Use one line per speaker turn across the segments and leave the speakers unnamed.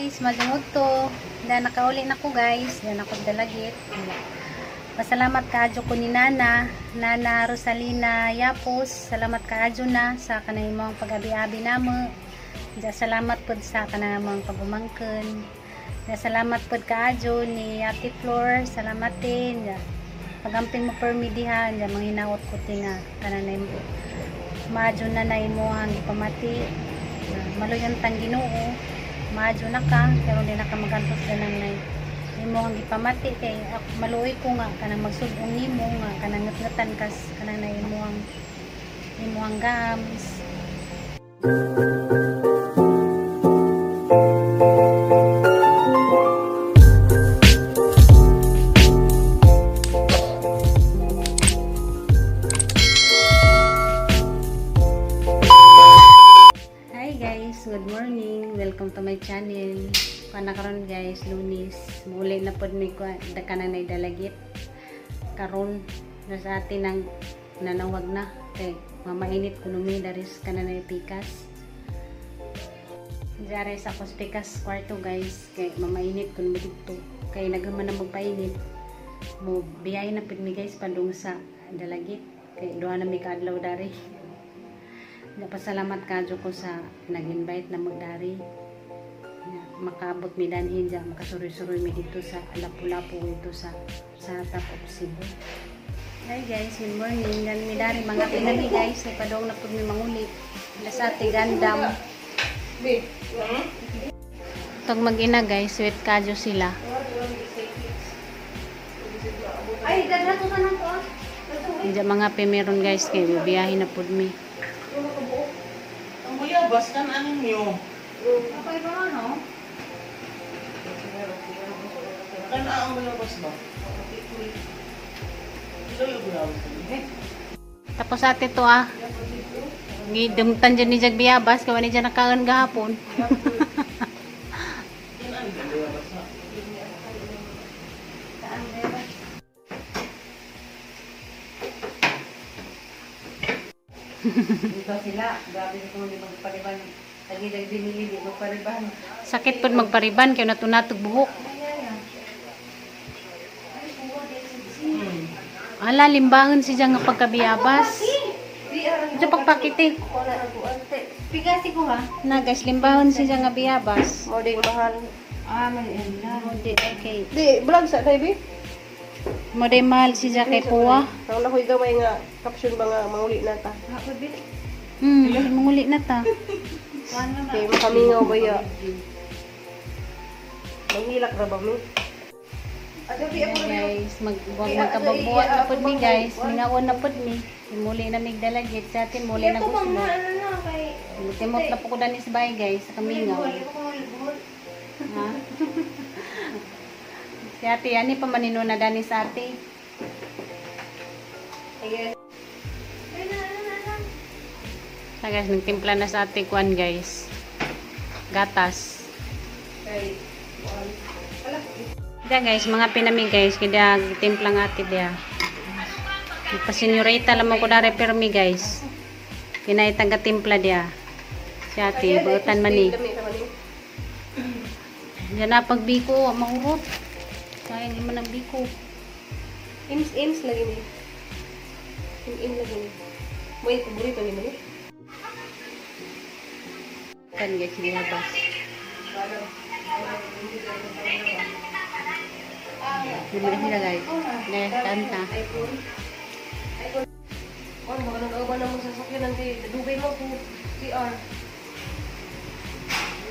guys, madungog to. Na nakauli na ko guys. Na ako dalagit. Pasalamat kaadyo ko ni Nana Rosalina Yapos. Salamat kaadyo na sa kanahimong pag-abi-abi namo. Salamat pod sa kanahimong pagumangken. Salamat pod kaadyo ni Ate Flor. Salamat din. Pagamping mo permidihan, mga hinaot ko tinga kananay mo. Maadyo na na imo ang ipamati. Maluyan tang Ginoo. Maadyo na ka, pero di na ka magantos ganang na imo ang ipamati kay maluoy ko nga kanang magsugong nimo nga kanang ngatngatan kas kanang na imo ang gams. Good morning, welcome to my channel. Karon guys, Lunes, muli na pod mi ko kanang naidalagit karon na sa atin ang nanawag na kay mamainit kuno mi daris kanang pikas. Jare sa pikas kwarto guys kay mamainit kuno mi dito kay naghaman na magpainit mo biyay na pud mi guys padung sa dalagit kay duha na mi kaadlaw dari. Napasalamat kadyo ko sa nag-invite na magdari. Makaabot mi danhin dyan, makasuroy-suroy mi dito sa Lapu-Lapu ito sa Top of Cebu. Hi guys, good morning. Dan mi dari mga pinami guys, ay padong na po mi mangulit. Sa ati gandam. Tag mag-ina guys, sweet kadyo sila. Ay, ganda to tanang ko. Diyan mga pemeron guys, kay biyahin na po mi.
Ang buyabas kan aning niyo.
Kapay ba ano?
Kan ang buyabas ba? Ito yung buyabas.
Tapos ate to gidumtan dyan ni Jag biyabas kawan ni dyan nakaon gahapon.
Dito sila, grabe ko ni magpariban. Lagi dinili di magpariban.
Sakit pud magpariban kay natunatog buhok. Ala limbangan si Jang nga pagkabiyabas. Ito pagpakiti.
Pigasi ko ha.
Na guys, limbangan si Jang nga biyabas.
Mo ding mahal.
Mali na. Modi okay.
Di vlog sa tabi.
Modi mahal si Jang kay puwa.
Taw na koy gamay nga caption ba nga manguli na ta.
Manguli na ta.
Kay makamingaw ba ya. Manghilak ra ba mi?
Guys, magkababuhat na pud mi guys. Mingawan na pud mi. Muli na migdalagit sa atin, muli na gusto. Timot na po ko danis bay guys sa kamingaw. Ha? Si ate, ani pa manino na danis ate. Sa guys, nagtimpla na sa ate kuan guys. Gatas. Diyan guys, mga pinami guys, kaya timpla nga ate diya. Pasenyorita lang mo ko na repermi guys. Kinaitang timpla diya. Si ate, buutan man ni. Diyan na pagbiko, maurot. Sayang naman ang biko.
Ims lagi ni. Im lagi ni. Moy paborito ni man ni.
Kan guys, nilabas. Lumulih nila guys. Dahil kanta.
Oh, magandang ba na mo sasakyan ng dugay mo po CR.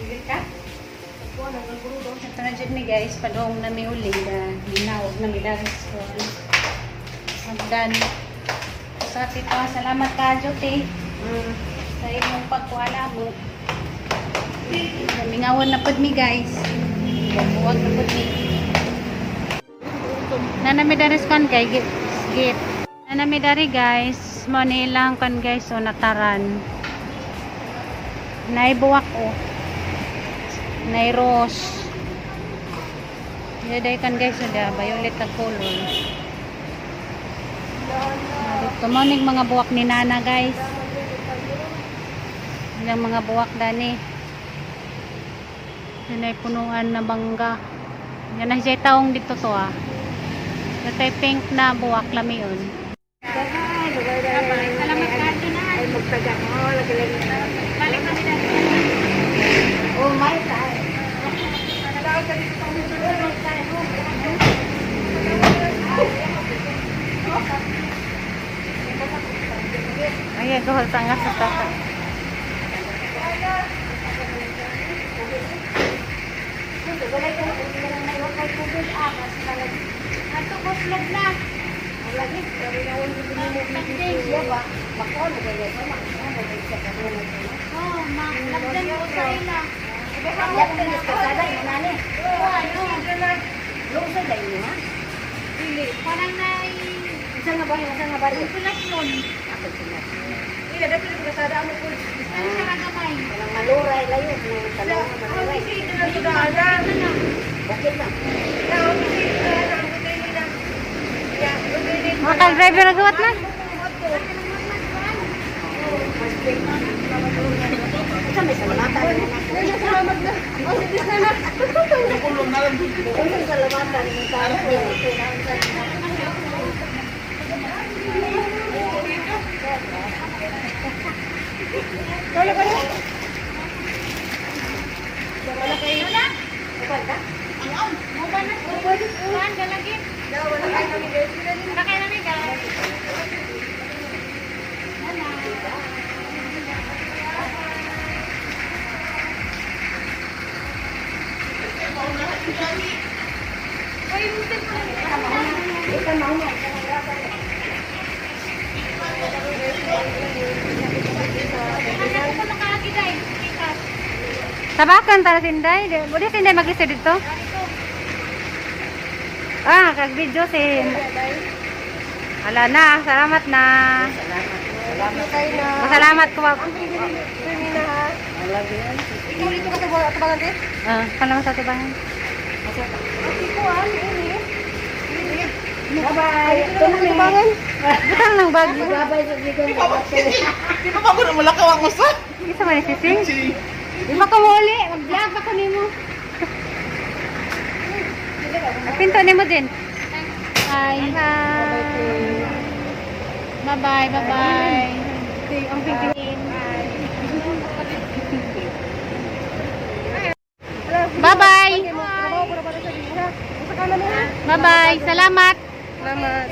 Ingit ka? Ako, nagaguro doon.
Ito na dyan ni guys, padong na may uli na minawag na midaris ko. Magdan. Sa tito, salamat ka, Jote. Sa inyong pagkuhala mo. Mingawan na pod mi guys. Buwag na pod mi. Nanamidaris kan kay git. Nanamidari guys. Mo nilang kan guys o nataran. Naibuwak o. Nairos. Yaday kan guys o da. Violet na color. Dito mo mga buwak ni Nana guys. Ilang mga buwak dani. Yan ay punuan na bangga. Yan ay siya taong dito to ah. Natay pink na buwak lami yun. Salamat ka dyan na.
Ay, magtaga mo. Lagi-lagi na.
Balik kami na.
Oh my God.
Ayan, duhol tangga sa tata. Ato ko vlog na.
Lagi, kami na wala din mo video ba? Bako, nagay sa mga sa kanila.
Oh, lagdan ko sa ila.
Kaya pilis ka sada mo nani. Lusa dai ni ha.
Dili, parang na
Isa nga ba?
populasyon.
Ako sila.
Ila dapat ko sada mo po.
Ano sa kagamay?
Parang maluray layo mo talaga maluray. Bakit na?
Mga kag-driver na gawat na.
Isa may salamatan mo na.
Salamat na. Oh, sige sana.
Ang salamatan mo sa
Wala ba na?
Wala kayo na? Mo ba na? Kuhan, galagin.
Wala kayo kami guys.
Wala kayo namin, guys. Ay, buti pa.
Ika mauno.
Ano ko nakakagi, guys? Tabakan tara tinday. Budi tinday mag-isa dito. Ah, kag-video sin. Ala na, salamat na.
Salamat kayo na.
Masalamat ko.
Termina ha.
Lagi yan.
Ikaw dito ka sa tabangan din?
Ah, salamat sa tibangan.
Ati ko ini.
Bye-bye.
Ito na tabangan.
Butang ng bag.
Bye-bye sa ligon.
Di ba bago na malakaw ang usa?
Isa man si Sing. Di ba ko muli? Mag-vlog pa ko nimo. Pinto nimo din. Hi. Bye-bye, bye-bye.
Ang pingpingin.
Bye-bye.
Trabaho ko na para sa gisa. Sa kanan mo ha.
Bye-bye. Salamat.
Salamat.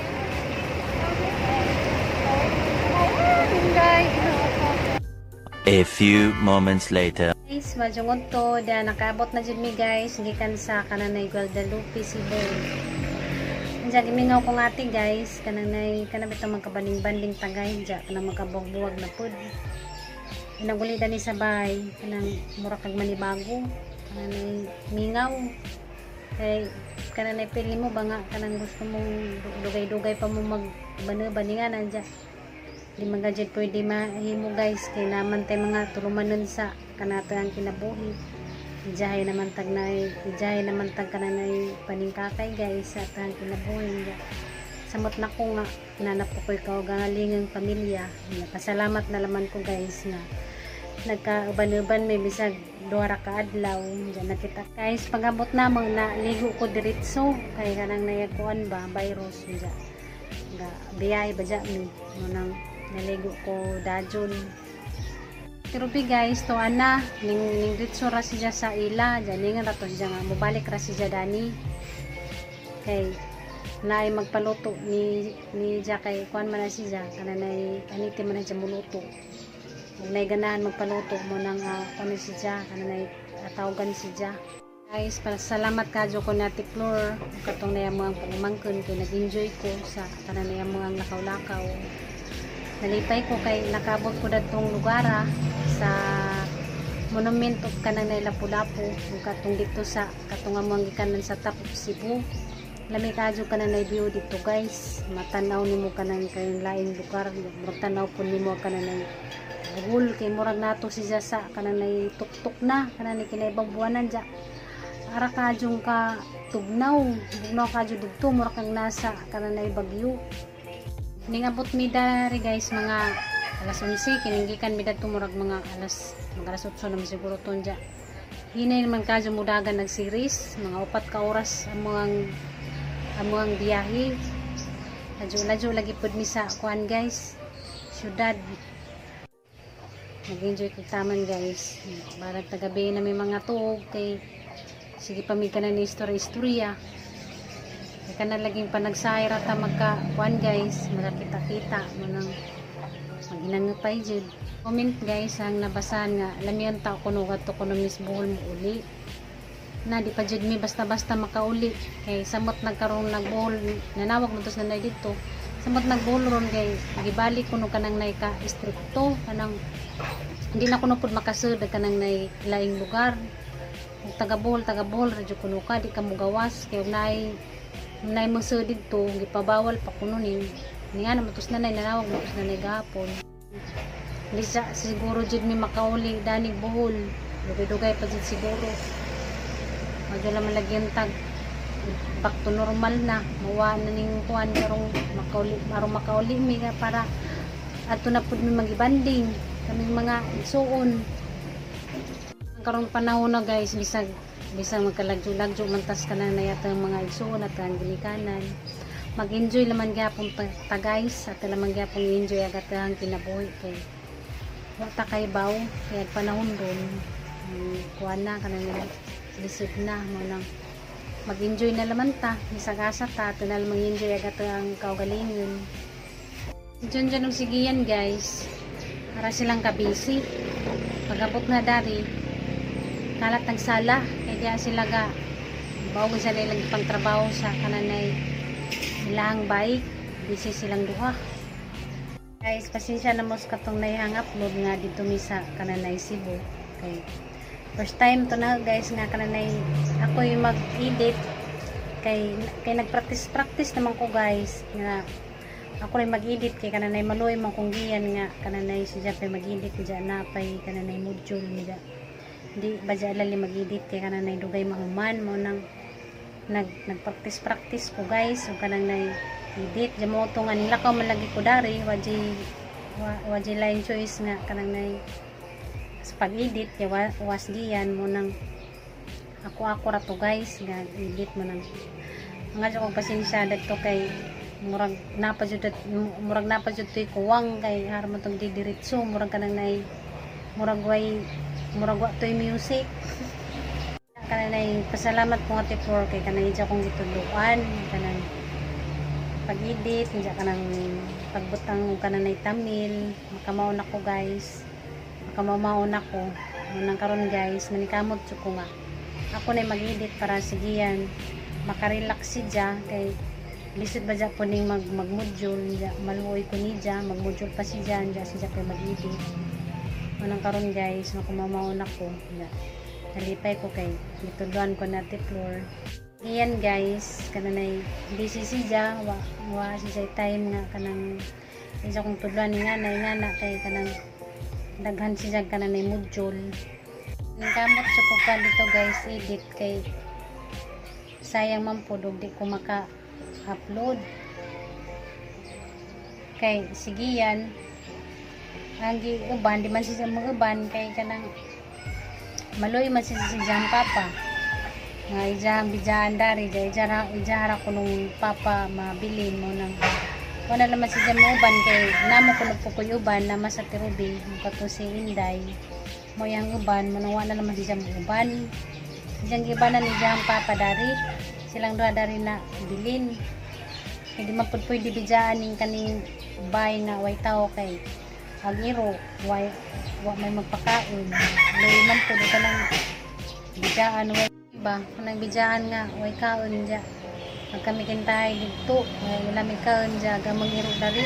A few moments later.
Guys, majungod to. Da nakaabot na jud mi guys. Gikan sa kananay Guadalupe, Cebu. Diya gimingaw ko ngati guys. Kananay kanabit ang magkabaling-banding tagay. Diya kanang magkabuwag-buwag na pud. Inagulida ni sabay. Kanang mura kag manibago. Kananay mingaw. Kay kananay pili mo ba nga kanang gusto mong dugay-dugay pa mo mag-baningan nandiya. Di man gadget pwede mahimo guys kay naman tay mga tulumanon sa kanato ang kinabuhi. Ijahay naman tag kananay paningkakay guys sa tang kinabuhi. Samot na ko nga nanap ko ikaw gangalingang pamilya. Pasalamat na laman ko guys na nagkauban-uban may bisag duha ka adlaw diyan nakita guys pagabot na mo na ligo ko diretso kay kanang nayakuan ba virus diyan ga biyay ba diyan mo nang naligo ko dajon. Pero guys to ana ning diretso ra siya sa ila diyan nga rato siya nga mobalik ra siya dani kay naay magpaluto ni diya kay kuan man na siya kananay aniti man na siya muluto. Kung ganahan magpaluto mo ng ano siya, kananay tawagan siya. Guys, salamat kadyo ko na Tiklor. Katong na yung mga pagmangkon kay nag-enjoy ko sa kananay mga lakaw-lakaw. Nalipay ko kay nakabot ko datong lugara sa monumento kananay Lapu-Lapu. Katong dito sa katong among gikanan sa top of Cebu. Lami kadyo kananay view dito guys. Matanaw nimo kanang kayong laing lugar. Matanaw po nimo kananay bugul kay murag nato siya sa kananay tuktok na kananay kinaibang buwanan dya ara kadyong ka tugnaw kadyo dito murag kang nasa kananay bagyo ning abot mi dari guys mga alas 11 kininggikan mi dadto murag mga alas 8 na siguro ton dya hinay naman kadyo mudagan nagsiris mga 4 ka oras amuang biyahe. Ladyo lagi pud mi sa kuan guys, syudad. Nag-enjoy ko taman guys. Barag tagabi na may mga tuog kay sige pa mi kanan ni istorya. Kay kana laging panagsayra ta magka kuan guys, magkita-kita mo nang maginangapay jud. Comment guys ang nabasahan nga lamian ta kuno kadto kuno Miss Bohol mo uli. Na di pa jud mi basta-basta makauli kay samot nagkaroon nagbohol nanawag mo tos nanay dito. Samot nagbohol ron kay gibalik kuno kanang nay ka istrikto kanang hindi na kuno pud makasud kanang nay laing lugar. Ug taga-bohol radyo kuno ka di ka mo gawas kay nay mo sud dito gipabawal pa kuno ni nga na tos nanay nanawag mo tos nanay gahapon. Hindi siguro jud mi makauli danig bohol. Dugay-dugay pa jud siguro. Medyo lang malagyan tag back to normal na mawa na ning kuan karong makauli mi para ato na pud mi magibanding kaming mga igsuon karong panahon na guys bisag magkalagyo-lagyo mantas ka na yatang mga igsuon at ang gilikanan mag-enjoy laman gyapon ta guys at laman gyapon enjoy agat ang kinabuhi kay wata kay baw kay panahon ron kuan na kanang lisod na mo nang mag-enjoy na laman ta misagasa ta tunal mag-enjoy agat ang kaugalingon dyan ng sigiyan guys para silang kabisi pagabot na dari kalat ang sala kaya diya sila ga bawag sa nilang pangtrabaho sa kananay ilang bike busy silang duha guys pasensya na mo sa katong naihang upload nga dito mi sa kananay Cebu kay first time to na guys nga kananay ako yung mag-edit kay nagpractice naman ko guys nga ako rin mag-edit kay kananay maluoy man kong giyan nga kananay siya pa mag-edit diya na pay kananay module niya di ba diya lali mag-edit kay kananay dugay mahuman mo nang nagpractice ko guys ug kananay edit diya mo to nga nilakaw man lagi ko dari waji line choice nga kananay sa pag-edit kay was diyan mo nang ako rato guys nga edit mo nang nga ko pasensya dito kay murag napajud toy kuwang kay harmo tong didiretso murag kanang nay murag wa toy music kanang pasalamat ko ate for kay kanang iya kong gituluan kanang pag-edit iya kanang pagbutang kanang nay Tamil makamao na ko guys makamao na ko nang karon guys manikamot ko nga ako na mag-edit para sigiyan makarelax siya kay lisod ba dyan po ning mag-module maluoy ko ni dyan mag-module pa siya siya kay mag-edit manang karon guys makumamaon ako nalipay ko kay lituluan ko na floor iyan guys kananay busy siya wa siya time nga kanang isa kong tudluan nga na kay kanang daghan siya kananay module kamot sa ko dito guys edit kay sayang man po di ko maka-upload kay sige yan ang uban di man siya mag-uban kay kanang maloy man siya papa nga ijang bijaan dari ijara ko nung papa mabilin mo nang wala naman siya mag-uban kay namo ko nagpukuy-uban na sa tirubi kato si Inday mo yang uban mo wala naman siya mag-uban ijang gibanan ni jang papa dari silang doa dari na bilin hindi man pud pwede bijaan ning kaning bay nga way tao kay agiro wa may magpakaon lay man pud kanang bijaan way ba kanang bijaan nga way kaon ja pag kami kintay dito wala may kaon ja gamang iro dari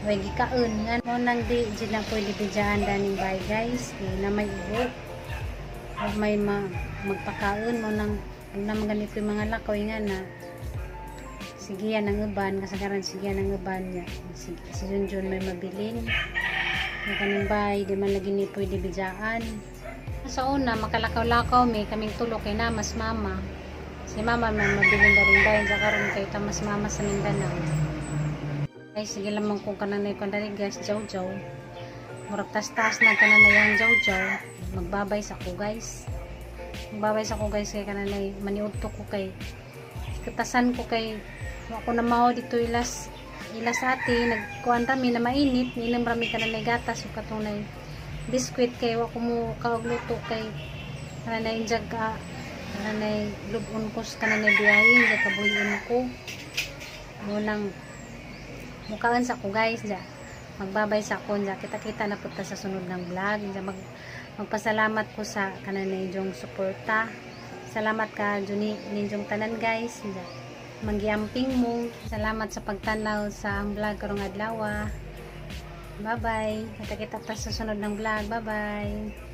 way gikaon nga mo nang di na pwede bijaan daning bay guys na may ibo may magpakaon mo nang ganito yung mga lakaw nga na sige yan ang uban kasagaran sige yan ang uban niya si Junjun may mabilin may kanang bay di man lagi ni pwede bijaan sa una makalakaw-lakaw may kaming tulo kay na mas mama si mama may mabilin na rin bayan sa karon kay ta mas mama sa Mindanao ay sige lamang kung kananay kung dali guys jaw murag tas-tas na kananay ang jaw magbabay sa ko guys. Magbabay sa ko guys kay kananay maniudto ko kay katasan ko kay ako na mao dito ilas ati nagkuan rami na mainit niinom rami kananay gatas ug katunay biskwit kay wa ko mo kaugluto kay kananay jaga kananay lubon ko sa kananay biyahin kay kabuyon ko munang mukaan sa ko guys ja magbabay sa ko ja kita-kita na punta sa sunod ng vlog ja magpasalamat ko sa kananay jong suporta. Salamat ka Juni ninjong tanan guys ja manggiamping mo. Salamat sa pagtanaw sa vlog karong adlaw. Bye bye. Kita-kita ta sa sunod ng vlog. Bye bye.